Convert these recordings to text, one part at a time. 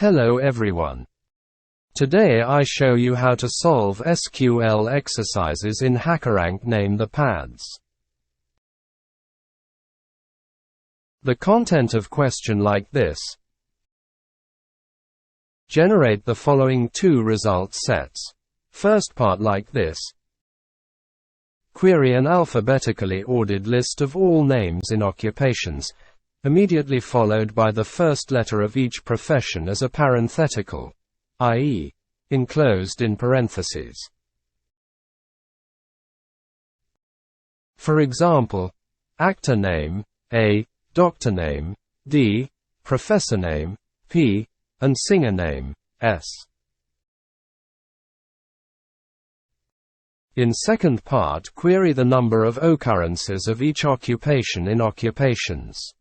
Hello everyone. Today I show you how to solve SQL exercises in Hackerrank Name the paths. The content of question like this. Generate the following two result sets. First part like this. Query an alphabetically ordered list of all names in occupations, immediately followed by the first letter of each profession as a parenthetical, i.e., enclosed in parentheses. For example, ActorName, A, DoctorName, D, ProfessorName, P, and SingerName, S. In second part, query the number of occurrences of each occupation in occupations.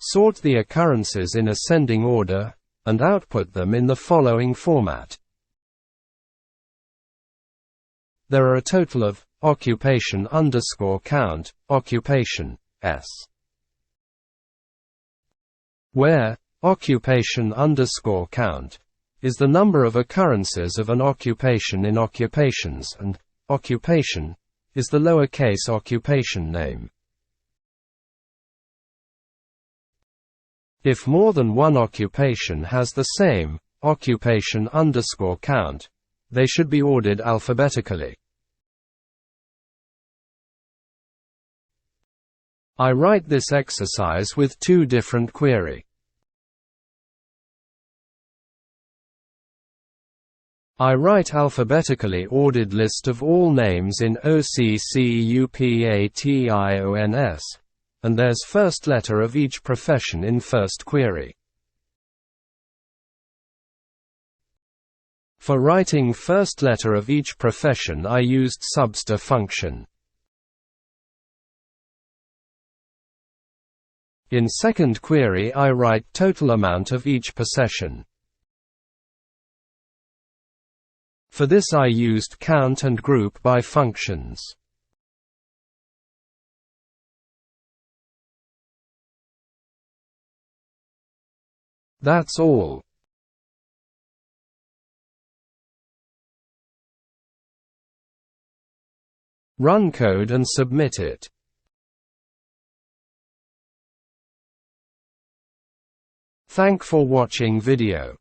Sort the occurrences in ascending order, and output them in the following format. There are a total of occupation underscore count, occupation, S. Where occupation underscore count is the number of occurrences of an occupation in occupations and occupation is the lowercase occupation name. If more than one occupation has the same occupation underscore count, they should be ordered alphabetically. I write this exercise with two different query. I write alphabetically ordered list of all names in occupations, and there's first letter of each profession in first query. For writing first letter of each profession I used substr function. In second query I write total amount of each possession. For this I used count and group by functions. That's all. Run code and submit it. Thank for watching video.